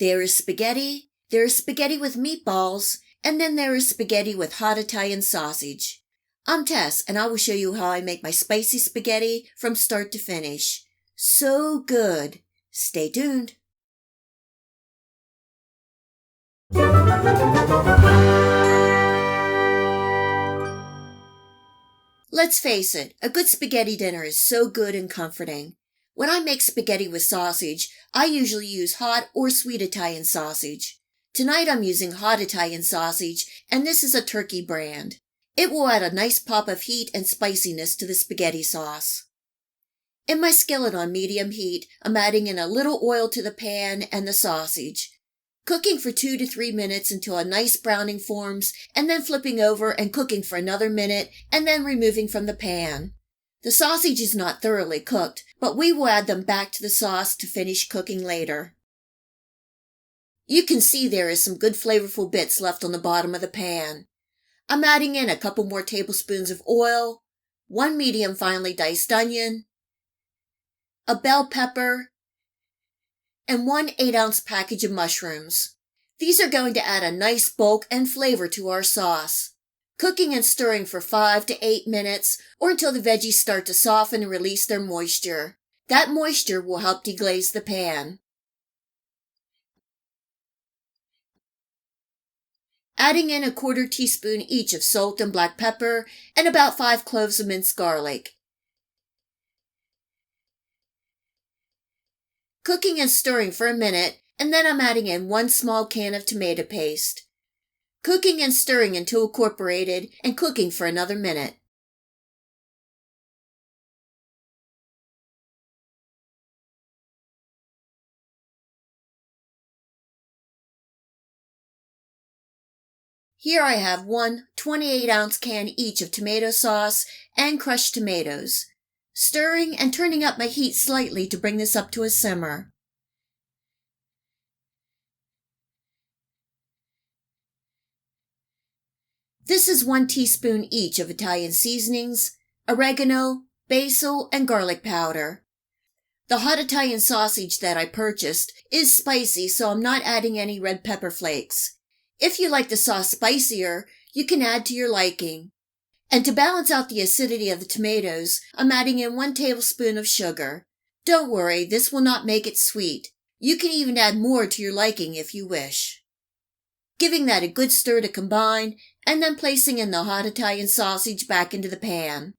There is spaghetti with meatballs, and then there is spaghetti with hot Italian sausage. I'm Tess, and I will show you how I make my spicy spaghetti from start to finish. So good. Stay tuned. Let's face it, a good spaghetti dinner is so good and comforting. When I make spaghetti with sausage, I usually use hot or sweet Italian sausage. Tonight I'm using hot Italian sausage, and this is a turkey brand. It will add a nice pop of heat and spiciness to the spaghetti sauce. In my skillet on medium heat, I'm adding in a little oil to the pan and the sausage. Cooking for 2 to 3 minutes until a nice browning forms, and then flipping over and cooking for another minute, and then removing from the pan. The sausage is not thoroughly cooked, but we will add them back to the sauce to finish cooking later. You can see there is some good flavorful bits left on the bottom of the pan. I'm adding in a couple more tablespoons of oil, 1 medium finely diced onion, a bell pepper, and 1 8-ounce package of mushrooms. These are going to add a nice bulk and flavor to our sauce. Cooking and stirring for 5 to 8 minutes or until the veggies start to soften and release their moisture. That moisture will help deglaze the pan. Adding in a 1/4 teaspoon each of salt and black pepper and about 5 cloves of minced garlic. Cooking and stirring for a minute, and then I'm adding in 1 small can of tomato paste. Cooking and stirring until incorporated and cooking for another minute. Here I have 1 28-ounce can each of tomato sauce and crushed tomatoes. Stirring and turning up my heat slightly to bring this up to a simmer. This is 1 teaspoon each of Italian seasonings, oregano, basil, and garlic powder. The hot Italian sausage that I purchased is spicy, so I'm not adding any red pepper flakes. If you like the sauce spicier, you can add to your liking. And to balance out the acidity of the tomatoes, I'm adding in 1 tablespoon of sugar. Don't worry, this will not make it sweet. You can even add more to your liking if you wish. Giving that a good stir to combine, and then placing in the hot Italian sausage back into the pan.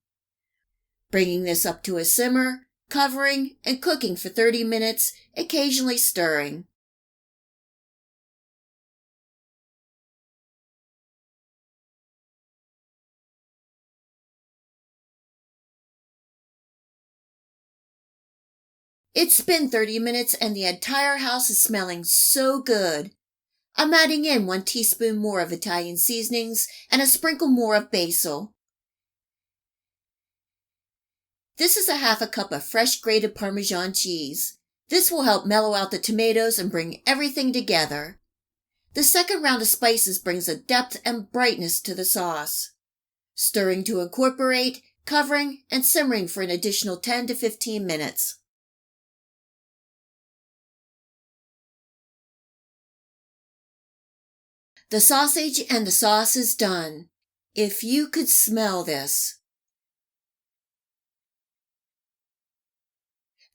Bringing this up to a simmer, covering, and cooking for 30 minutes, occasionally stirring. It's been 30 minutes and the entire house is smelling so good. I'm adding in 1 teaspoon more of Italian seasonings and a sprinkle more of basil. This is a 1/2 cup of fresh grated parmesan cheese. This will help mellow out the tomatoes and bring everything together. The second round of spices brings a depth and brightness to the sauce. Stirring to incorporate, covering, and simmering for an additional 10 to 15 minutes. The sausage and the sauce is done. If you could smell this.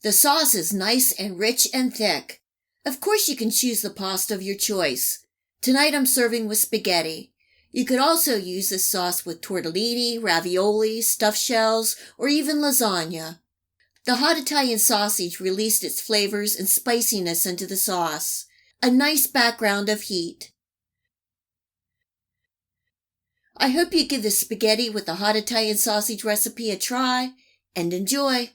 The sauce is nice and rich and thick. Of course you can choose the pasta of your choice. Tonight I'm serving with spaghetti. You could also use this sauce with tortellini, ravioli, stuffed shells, or even lasagna. The hot Italian sausage released its flavors and spiciness into the sauce. A nice background of heat. I hope you give the spaghetti with the hot Italian sausage recipe a try, and enjoy!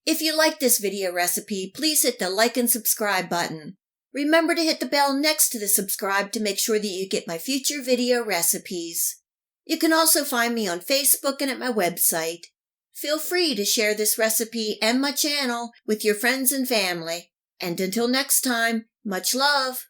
If you like this video recipe, please hit the like and subscribe button. Remember to hit the bell next to the subscribe to make sure that you get my future video recipes. You can also find me on Facebook and at my website. Feel free to share this recipe and my channel with your friends and family. And until next time, much love!